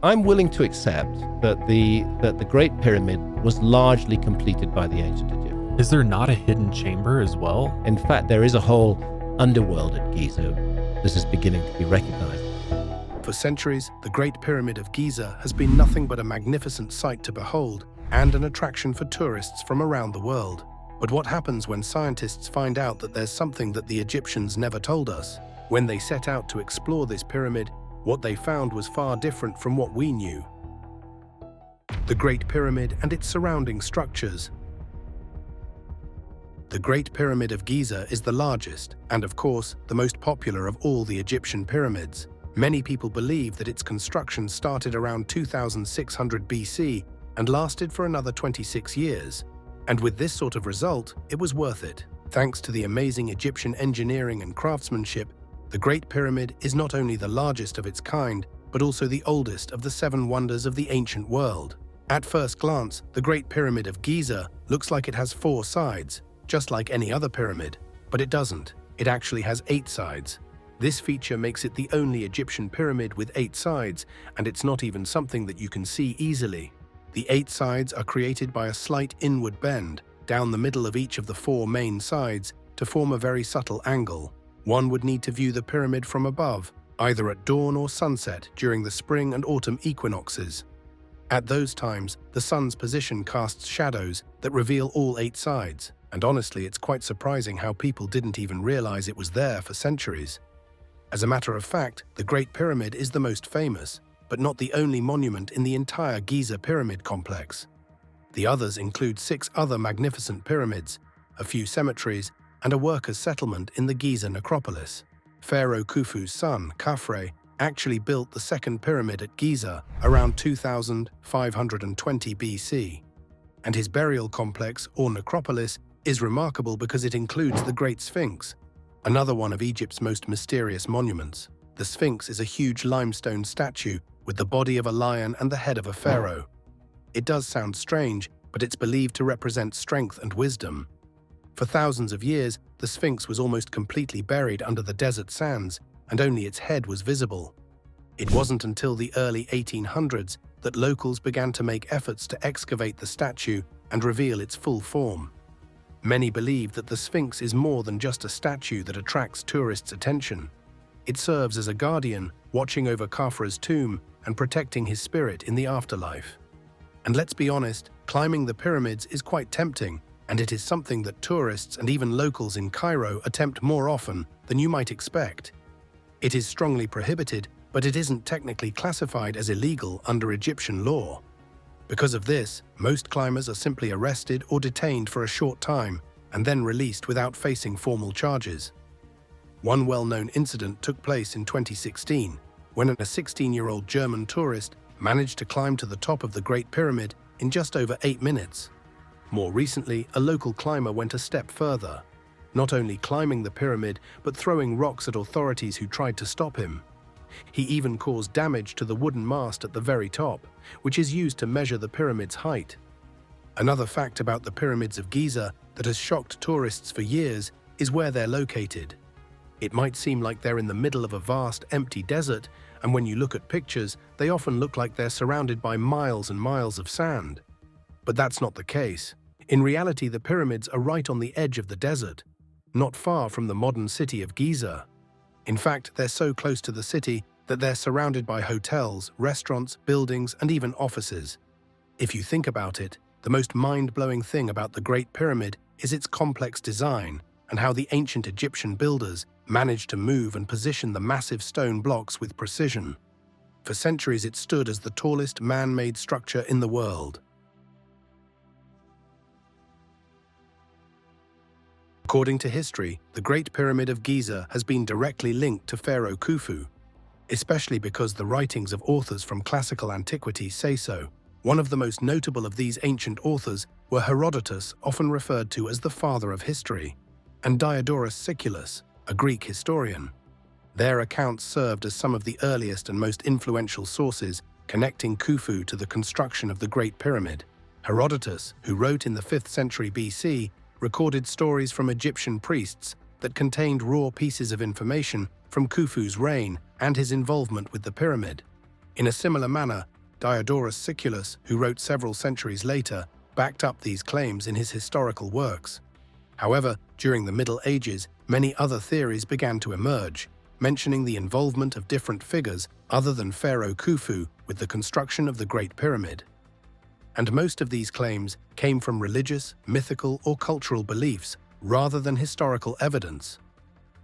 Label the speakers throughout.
Speaker 1: I'm willing to accept that the Great Pyramid was largely completed by the ancient Egyptians.
Speaker 2: Is there not a hidden chamber as well?
Speaker 1: In fact, there is a whole underworld at Giza. This is beginning to be recognized.
Speaker 3: For centuries, the Great Pyramid of Giza has been nothing but a magnificent sight to behold and an attraction for tourists from around the world. But what happens when scientists find out that there's something that the Egyptians never told us? When they set out to explore this pyramid, what they found was far different from what we knew. The Great Pyramid and its surrounding structures. The Great Pyramid of Giza is the largest and, of course, the most popular of all the Egyptian pyramids. Many people believe that its construction started around 2600 BC and lasted for another 26 years. And with this sort of result, it was worth it. Thanks to the amazing Egyptian engineering and craftsmanship, the Great Pyramid is not only the largest of its kind, but also the oldest of the 7 wonders of the ancient world. At first glance, the Great Pyramid of Giza looks like it has 4 sides, just like any other pyramid, but it doesn't. It actually has 8 sides. This feature makes it the only Egyptian pyramid with 8 sides, and it's not even something that you can see easily. The 8 sides are created by a slight inward bend down the middle of each of the 4 main sides to form a very subtle angle. One would need to view the pyramid from above, either at dawn or sunset during the spring and autumn equinoxes. At those times, the sun's position casts shadows that reveal all 8 sides, and honestly, it's quite surprising how people didn't even realize it was there for centuries. As a matter of fact, the Great Pyramid is the most famous, but not the only monument in the entire Giza pyramid complex. The others include 6 other magnificent pyramids, a few cemeteries, and a workers' settlement in the Giza necropolis. Pharaoh Khufu's son, Khafre, actually built the second pyramid at Giza around 2520 BC. And his burial complex, or necropolis, is remarkable because it includes the Great Sphinx, another one of Egypt's most mysterious monuments. The Sphinx is a huge limestone statue with the body of a lion and the head of a pharaoh. It does sound strange, but it's believed to represent strength and wisdom. For thousands of years, the Sphinx was almost completely buried under the desert sands, and only its head was visible. It wasn't until the early 1800s that locals began to make efforts to excavate the statue and reveal its full form. Many believe that the Sphinx is more than just a statue that attracts tourists' attention. It serves as a guardian, watching over Khafre's tomb and protecting his spirit in the afterlife. And let's be honest, climbing the pyramids is quite tempting, and it is something that tourists and even locals in Cairo attempt more often than you might expect. It is strongly prohibited, but it isn't technically classified as illegal under Egyptian law. Because of this, most climbers are simply arrested or detained for a short time and then released without facing formal charges. One well-known incident took place in 2016, when a 16-year-old German tourist managed to climb to the top of the Great Pyramid in just over 8 minutes. More recently, a local climber went a step further, not only climbing the pyramid, but throwing rocks at authorities who tried to stop him. He even caused damage to the wooden mast at the very top, which is used to measure the pyramid's height. Another fact about the pyramids of Giza that has shocked tourists for years is where they're located. It might seem like they're in the middle of a vast, empty desert, and when you look at pictures, they often look like they're surrounded by miles and miles of sand. But that's not the case. In reality, the pyramids are right on the edge of the desert, not far from the modern city of Giza. In fact, they're so close to the city that they're surrounded by hotels, restaurants, buildings, and even offices. If you think about it, the most mind-blowing thing about the Great Pyramid is its complex design and how the ancient Egyptian builders managed to move and position the massive stone blocks with precision. For centuries, it stood as the tallest man-made structure in the world. According to history, the Great Pyramid of Giza has been directly linked to Pharaoh Khufu, especially because the writings of authors from classical antiquity say so. One of the most notable of these ancient authors were Herodotus, often referred to as the father of history, and Diodorus Siculus, a Greek historian. Their accounts served as some of the earliest and most influential sources connecting Khufu to the construction of the Great Pyramid. Herodotus, who wrote in the 5th century BC, recorded stories from Egyptian priests that contained raw pieces of information from Khufu's reign and his involvement with the pyramid. In a similar manner, Diodorus Siculus, who wrote several centuries later, backed up these claims in his historical works. However, during the Middle Ages, many other theories began to emerge, mentioning the involvement of different figures other than Pharaoh Khufu with the construction of the Great Pyramid. And most of these claims came from religious, mythical, or cultural beliefs rather than historical evidence.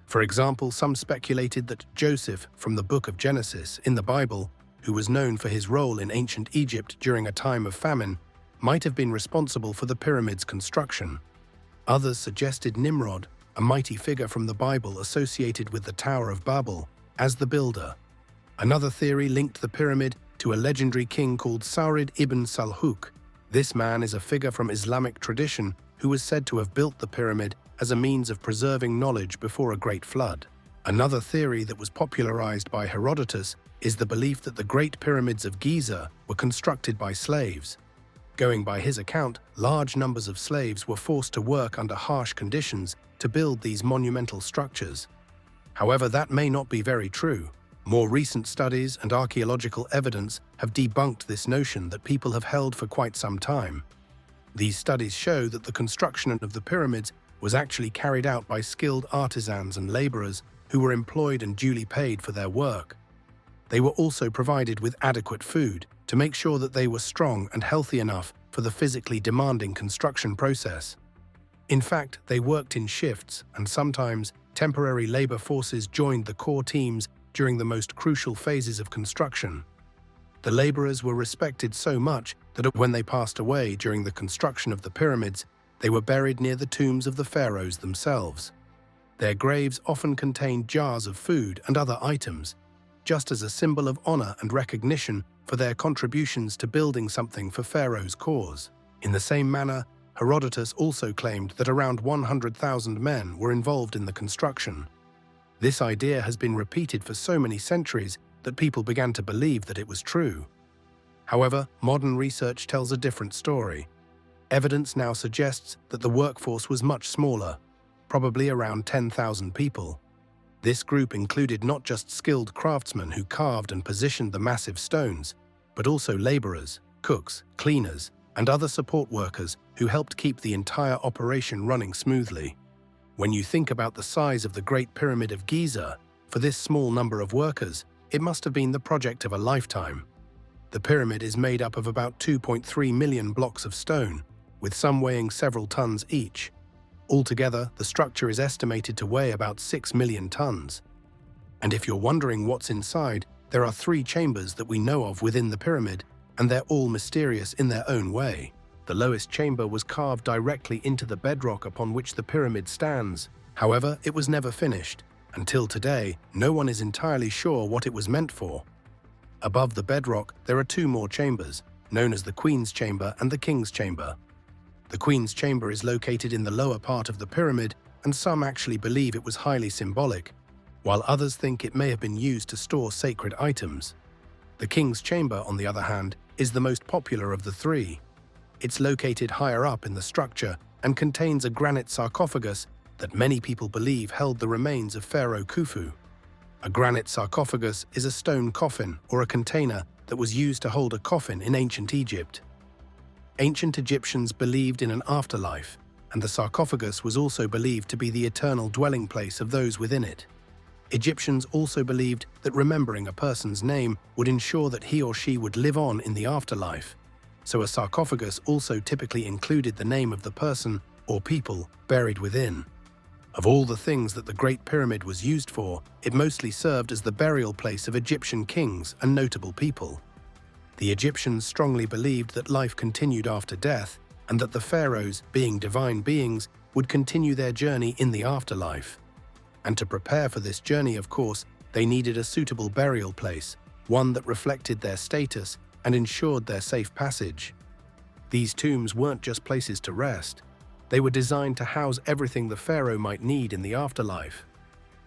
Speaker 3: For example, some speculated that Joseph from the Book of Genesis in the Bible, who was known for his role in ancient Egypt during a time of famine, might have been responsible for the pyramid's construction. Others suggested Nimrod, a mighty figure from the Bible associated with the Tower of Babel, as the builder. Another theory linked the pyramid to a legendary king called Saurid ibn Salhuk. This man is a figure from Islamic tradition who was said to have built the pyramid as a means of preserving knowledge before a great flood. Another theory that was popularized by Herodotus is the belief that the Great Pyramids of Giza were constructed by slaves. Going by his account, large numbers of slaves were forced to work under harsh conditions to build these monumental structures. However, that may not be very true. More recent studies and archaeological evidence have debunked this notion that people have held for quite some time. These studies show that the construction of the pyramids was actually carried out by skilled artisans and laborers who were employed and duly paid for their work. They were also provided with adequate food to make sure that they were strong and healthy enough for the physically demanding construction process. In fact, they worked in shifts, and sometimes temporary labor forces joined the core teams during the most crucial phases of construction. The laborers were respected so much that when they passed away during the construction of the pyramids, they were buried near the tombs of the pharaohs themselves. Their graves often contained jars of food and other items, just as a symbol of honor and recognition for their contributions to building something for Pharaoh's cause. In the same manner, Herodotus also claimed that around 100,000 men were involved in the construction. This idea has been repeated for so many centuries that people began to believe that it was true. However, modern research tells a different story. Evidence now suggests that the workforce was much smaller, probably around 10,000 people. This group included not just skilled craftsmen who carved and positioned the massive stones, but also laborers, cooks, cleaners, and other support workers who helped keep the entire operation running smoothly. When you think about the size of the Great Pyramid of Giza, for this small number of workers, it must have been the project of a lifetime. The pyramid is made up of about 2.3 million blocks of stone, with some weighing several tons each. Altogether, the structure is estimated to weigh about 6 million tons. And if you're wondering what's inside, there are 3 chambers that we know of within the pyramid, and they're all mysterious in their own way. The lowest chamber was carved directly into the bedrock upon which the pyramid stands. However, it was never finished. Until today, no one is entirely sure what it was meant for. Above the bedrock, there are 2 more chambers, known as the Queen's Chamber and the King's Chamber. The Queen's Chamber is located in the lower part of the pyramid, and some actually believe it was highly symbolic, while others think it may have been used to store sacred items. The King's Chamber, on the other hand, is the most popular of the 3. It's located higher up in the structure and contains a granite sarcophagus that many people believe held the remains of Pharaoh Khufu. A granite sarcophagus is a stone coffin or a container that was used to hold a coffin in ancient Egypt. Ancient Egyptians believed in an afterlife, and the sarcophagus was also believed to be the eternal dwelling place of those within it. Egyptians also believed that remembering a person's name would ensure that he or she would live on in the afterlife. So a sarcophagus also typically included the name of the person or people buried within. Of all the things that the Great Pyramid was used for, it mostly served as the burial place of Egyptian kings and notable people. The Egyptians strongly believed that life continued after death, and that the pharaohs, being divine beings, would continue their journey in the afterlife. And to prepare for this journey, of course, they needed a suitable burial place, one that reflected their status and ensured their safe passage. These tombs weren't just places to rest. They were designed to house everything the pharaoh might need in the afterlife.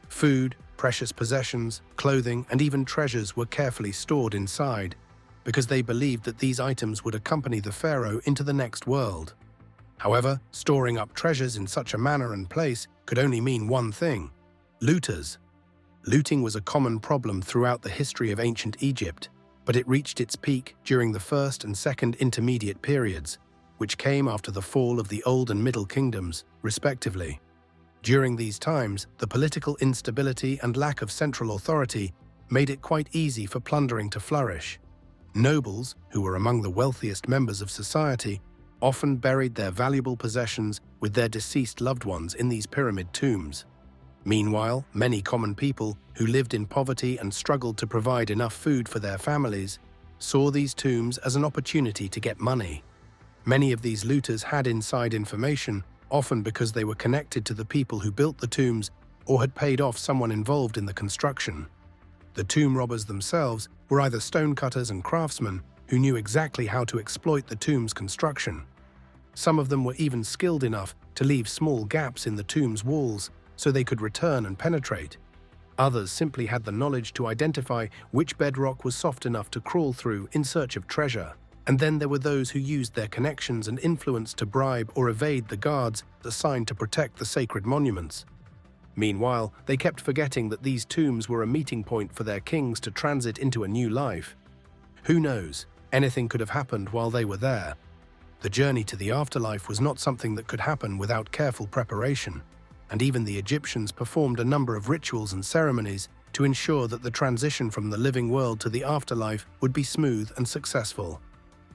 Speaker 3: Food, precious possessions, clothing, and even treasures were carefully stored inside, because they believed that these items would accompany the pharaoh into the next world. However, storing up treasures in such a manner and place could only mean one thing: looters. Looting was a common problem throughout the history of ancient Egypt. but it reached its peak during the First and Second Intermediate periods, which came after the fall of the Old and Middle Kingdoms, respectively. During these times, the political instability and lack of central authority made it quite easy for plundering to flourish. Nobles, who were among the wealthiest members of society, often buried their valuable possessions with their deceased loved ones in these pyramid tombs. Meanwhile, many common people who lived in poverty and struggled to provide enough food for their families saw these tombs as an opportunity to get money. Many of these looters had inside information, often because they were connected to the people who built the tombs or had paid off someone involved in the construction. The tomb robbers themselves were either stonecutters and craftsmen who knew exactly how to exploit the tomb's construction. Some of them were even skilled enough to leave small gaps in the tomb's walls so they could return and penetrate. Others simply had the knowledge to identify which bedrock was soft enough to crawl through in search of treasure. And then there were those who used their connections and influence to bribe or evade the guards assigned to protect the sacred monuments. Meanwhile, they kept forgetting that these tombs were a meeting point for their kings to transit into a new life. Who knows? Anything could have happened while they were there. The journey to the afterlife was not something that could happen without careful preparation, and even the Egyptians performed a number of rituals and ceremonies to ensure that the transition from the living world to the afterlife would be smooth and successful.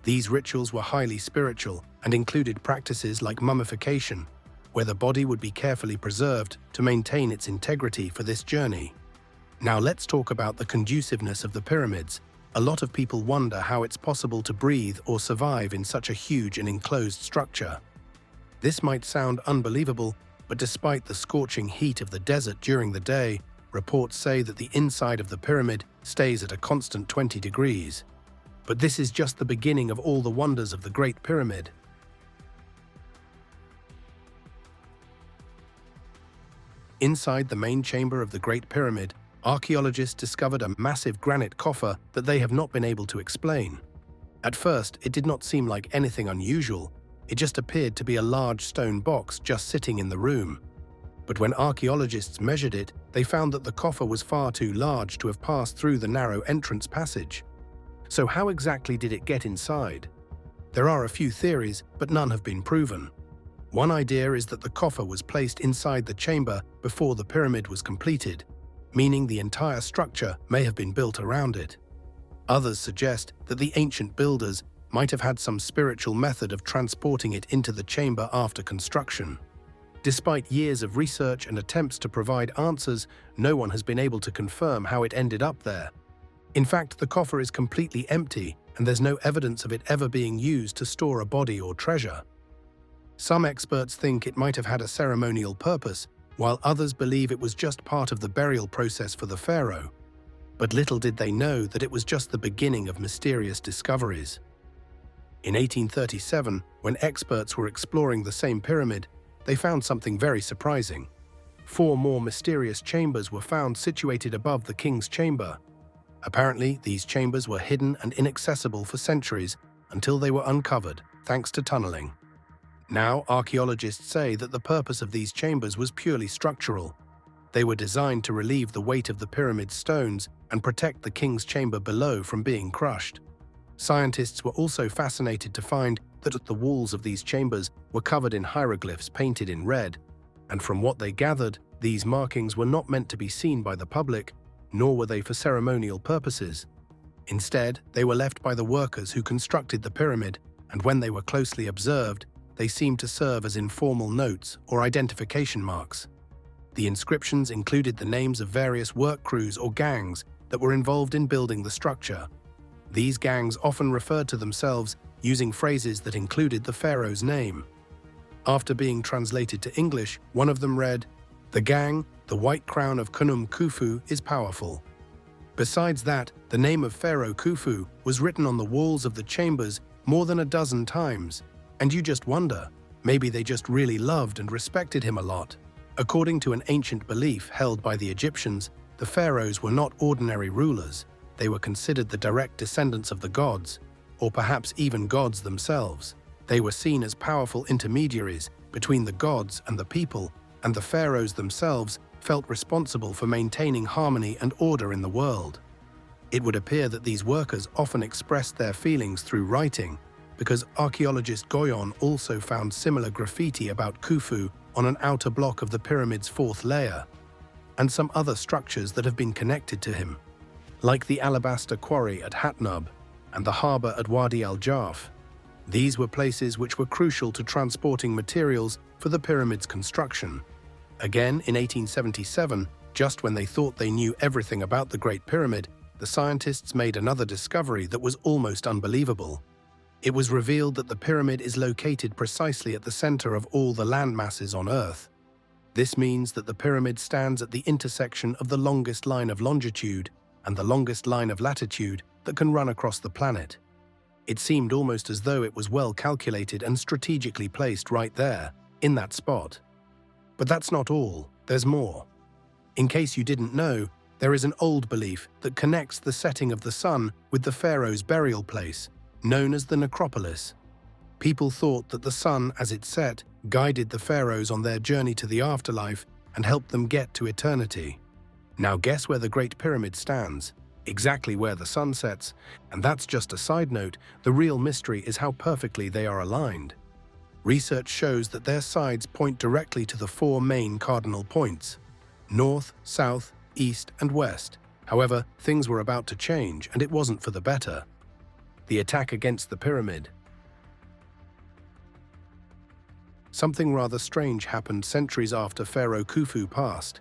Speaker 3: These rituals were highly spiritual and included practices like mummification, where the body would be carefully preserved to maintain its integrity for this journey. Now let's talk about the conduciveness of the pyramids. A lot of people wonder how it's possible to breathe or survive in such a huge and enclosed structure. This might sound unbelievable, but despite the scorching heat of the desert during the day, reports say that the inside of the pyramid stays at a constant 20 degrees. But this is just the beginning of all the wonders of the Great Pyramid. Inside the main chamber of the Great Pyramid, archaeologists discovered a massive granite coffer that they have not been able to explain. At first, it did not seem like anything unusual. It just appeared to be a large stone box just sitting in the room. But when archaeologists measured it, they found that the coffer was far too large to have passed through the narrow entrance passage. So how exactly did it get inside? There are a few theories, but none have been proven. One idea is that the coffer was placed inside the chamber before the pyramid was completed, meaning the entire structure may have been built around it. Others suggest that the ancient builders might have had some spiritual method of transporting it into the chamber after construction. Despite years of research and attempts to provide answers, no one has been able to confirm how it ended up there. In fact, the coffer is completely empty, and there's no evidence of it ever being used to store a body or treasure. Some experts think it might have had a ceremonial purpose, while others believe it was just part of the burial process for the pharaoh. But little did they know that it was just the beginning of mysterious discoveries. In 1837, when experts were exploring the same pyramid, they found something very surprising. 4 more mysterious chambers were found situated above the king's chamber. Apparently, these chambers were hidden and inaccessible for centuries until they were uncovered, thanks to tunneling. Now, archaeologists say that the purpose of these chambers was purely structural. They were designed to relieve the weight of the pyramid's stones and protect the king's chamber below from being crushed. Scientists were also fascinated to find that the walls of these chambers were covered in hieroglyphs painted in red, and from what they gathered, these markings were not meant to be seen by the public, nor were they for ceremonial purposes. Instead, they were left by the workers who constructed the pyramid, and when they were closely observed, they seemed to serve as informal notes or identification marks. The inscriptions included the names of various work crews or gangs that were involved in building the structure. These gangs often referred to themselves using phrases that included the pharaoh's name. After being translated to English, one of them read, "The gang, the white crown of Khnum Khufu is powerful." Besides that, the name of Pharaoh Khufu was written on the walls of the chambers more than a dozen times, and you just wonder, maybe they just really loved and respected him a lot. According to an ancient belief held by the Egyptians, the pharaohs were not ordinary rulers. They were considered the direct descendants of the gods, or perhaps even gods themselves. They were seen as powerful intermediaries between the gods and the people, and the pharaohs themselves felt responsible for maintaining harmony and order in the world. It would appear that these workers often expressed their feelings through writing, because archaeologist Goyon also found similar graffiti about Khufu on an outer block of the pyramid's fourth layer, and some other structures that have been connected to him, like the alabaster quarry at Hatnub and the harbour at Wadi al-Jarf. These were places which were crucial to transporting materials for the pyramid's construction. Again, in 1877, just when they thought they knew everything about the Great Pyramid, the scientists made another discovery that was almost unbelievable. It was revealed that the pyramid is located precisely at the center of all the land masses on Earth. This means that the pyramid stands at the intersection of the longest line of longitude and the longest line of latitude that can run across the planet. It seemed almost as though it was well calculated and strategically placed right there, in that spot. But that's not all, there's more. In case you didn't know, there is an old belief that connects the setting of the sun with the pharaoh's burial place, known as the necropolis. People thought that the sun, as it set, guided the pharaohs on their journey to the afterlife and helped them get to eternity. Now guess where the Great Pyramid stands? Exactly where the sun sets, and that's just a side note. The real mystery is how perfectly they are aligned. Research shows that their sides point directly to the four main cardinal points: north, south, east, and west. However, things were about to change, and it wasn't for the better. The attack against the pyramid. Something rather strange happened centuries after Pharaoh Khufu passed.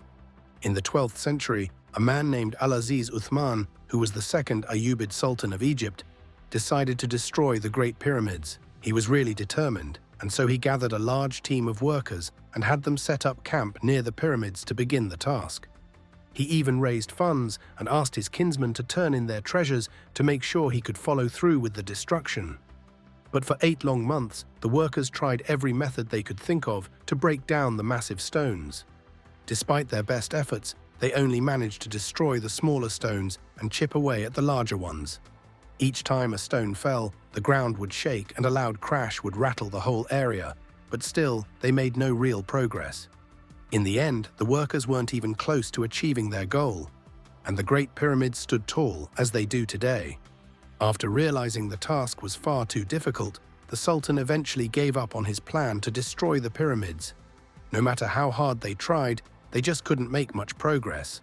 Speaker 3: In the 12th century, a man named Al-Aziz Uthman, who was the second Ayyubid Sultan of Egypt, decided to destroy the Great Pyramids. He was really determined, and so he gathered a large team of workers and had them set up camp near the pyramids to begin the task. He even raised funds and asked his kinsmen to turn in their treasures to make sure he could follow through with the destruction. But for 8 long months, the workers tried every method they could think of to break down the massive stones. Despite their best efforts, they only managed to destroy the smaller stones and chip away at the larger ones. Each time a stone fell, the ground would shake and a loud crash would rattle the whole area, but still, they made no real progress. In the end, the workers weren't even close to achieving their goal, and the Great Pyramids stood tall as they do today. After realizing the task was far too difficult, the Sultan eventually gave up on his plan to destroy the pyramids. No matter how hard they tried, they just couldn't make much progress.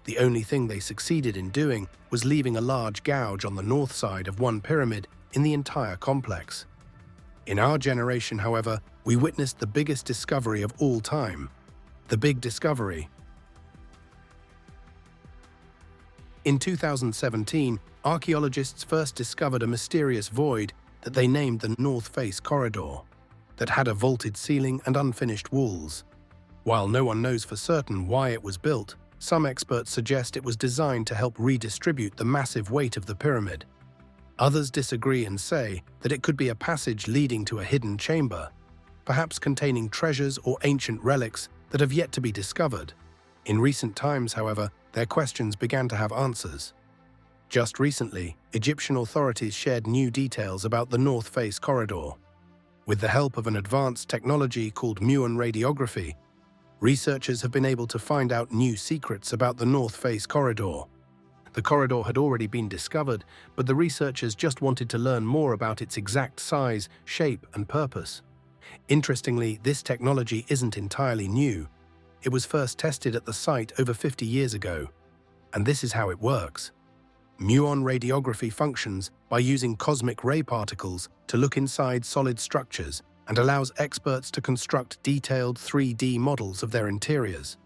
Speaker 3: The only thing they succeeded in doing was leaving a large gouge on the north side of one pyramid in the entire complex. In our generation, however, we witnessed the biggest discovery of all time. The Big Discovery. In 2017, archaeologists first discovered a mysterious void that they named the North Face Corridor, that had a vaulted ceiling and unfinished walls. While no one knows for certain why it was built, some experts suggest it was designed to help redistribute the massive weight of the pyramid. Others disagree and say that it could be a passage leading to a hidden chamber, perhaps containing treasures or ancient relics that have yet to be discovered. In recent times, however, their questions began to have answers. Just recently, Egyptian authorities shared new details about the North Face Corridor. With the help of an advanced technology called Muon radiography, researchers have been able to find out new secrets about the North Face Corridor. The corridor had already been discovered, but the researchers just wanted to learn more about its exact size, shape, and purpose. Interestingly, this technology isn't entirely new. It was first tested at the site over 50 years ago, and this is how it works. Muon radiography functions by using cosmic ray particles to look inside solid structures and allows experts to construct detailed 3D models of their interiors.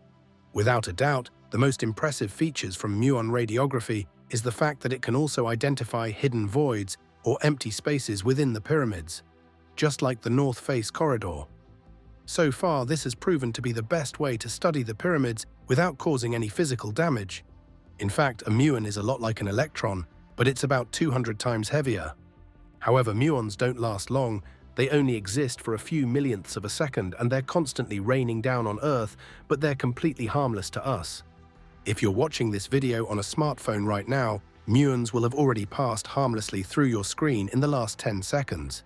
Speaker 3: Without a doubt, the most impressive features from Muon radiography is the fact that it can also identify hidden voids or empty spaces within the pyramids, just like the North Face Corridor. So far, this has proven to be the best way to study the pyramids without causing any physical damage. In fact, a muon is a lot like an electron, but it's about 200 times heavier. However, muons don't last long. They only exist for a few millionths of a second, and they're constantly raining down on Earth, but they're completely harmless to us. If you're watching this video on a smartphone right now, muons will have already passed harmlessly through your screen in the last 10 seconds.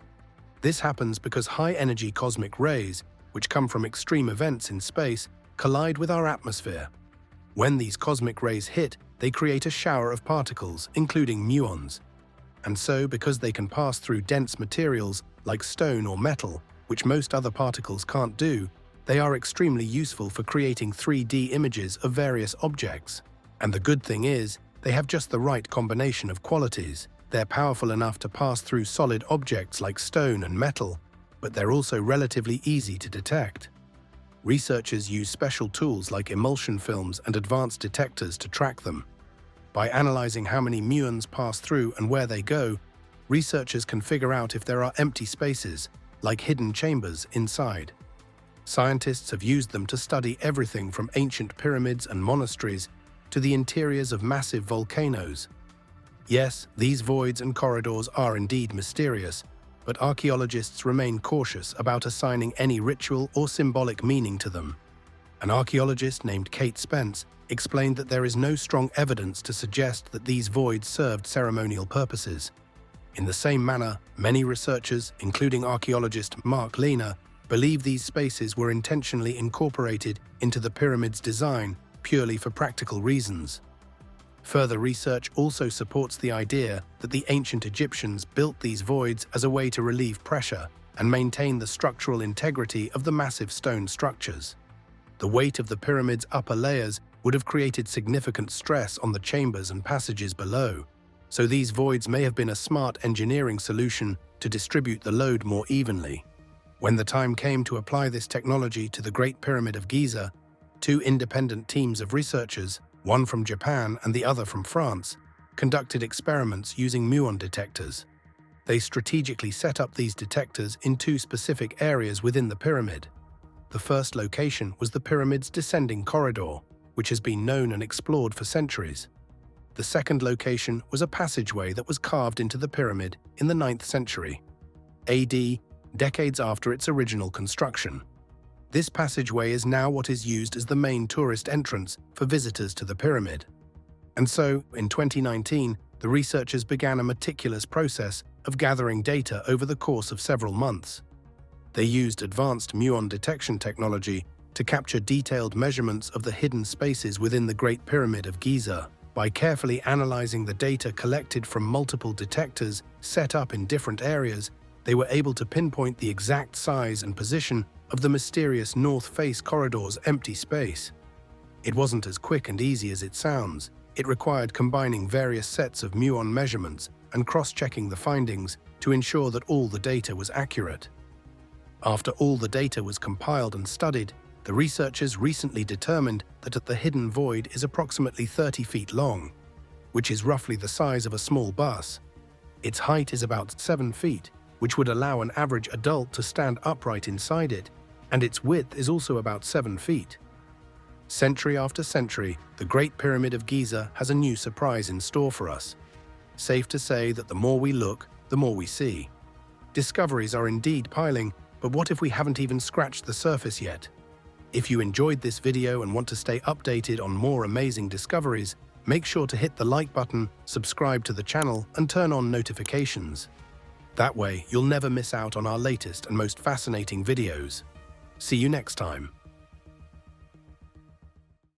Speaker 3: This happens because high-energy cosmic rays, which come from extreme events in space, collide with our atmosphere. When these cosmic rays hit, they create a shower of particles, including muons. And so, because they can pass through dense materials like stone or metal, which most other particles can't do, they are extremely useful for creating 3D images of various objects. And the good thing is, they have just the right combination of qualities. They're powerful enough to pass through solid objects like stone and metal, but they're also relatively easy to detect. Researchers use special tools like emulsion films and advanced detectors to track them. By analyzing how many muons pass through and where they go, researchers can figure out if there are empty spaces, like hidden chambers, inside. Scientists have used them to study everything from ancient pyramids and monasteries to the interiors of massive volcanoes. Yes, these voids and corridors are indeed mysterious, but archaeologists remain cautious about assigning any ritual or symbolic meaning to them. An archaeologist named Kate Spence explained that there is no strong evidence to suggest that these voids served ceremonial purposes. In the same manner, many researchers, including archaeologist Mark Lehner, believe these spaces were intentionally incorporated into the pyramid's design purely for practical reasons. Further research also supports the idea that the ancient Egyptians built these voids as a way to relieve pressure and maintain the structural integrity of the massive stone structures. The weight of the pyramid's upper layers would have created significant stress on the chambers and passages below, so these voids may have been a smart engineering solution to distribute the load more evenly. When the time came to apply this technology to the Great Pyramid of Giza, two independent teams of researchers, one from Japan and the other from France, conducted experiments using muon detectors. They strategically set up these detectors in two specific areas within the pyramid. The first location was the pyramid's descending corridor, which has been known and explored for centuries. The second location was a passageway that was carved into the pyramid in the 9th century AD, decades after its original construction. This passageway is now what is used as the main tourist entrance for visitors to the pyramid. And so, in 2019, the researchers began a meticulous process of gathering data over the course of several months. They used advanced muon detection technology to capture detailed measurements of the hidden spaces within the Great Pyramid of Giza. By carefully analyzing the data collected from multiple detectors set up in different areas, they were able to pinpoint the exact size and position of the mysterious North Face corridor's empty space. It wasn't as quick and easy as it sounds. It required combining various sets of muon measurements and cross-checking the findings to ensure that all the data was accurate. After all the data was compiled and studied, the researchers recently determined that the hidden void is approximately 30 feet long, which is roughly the size of a small bus. Its height is about 7 feet, which would allow an average adult to stand upright inside it, and its width is also about 7 feet. Century after century, the Great Pyramid of Giza has a new surprise in store for us. Safe to say that the more we look, the more we see. Discoveries are indeed piling, but what if we haven't even scratched the surface yet? If you enjoyed this video and want to stay updated on more amazing discoveries, make sure to hit the like button, subscribe to the channel, and turn on notifications. That way, you'll never miss out on our latest and most fascinating videos. See you next time.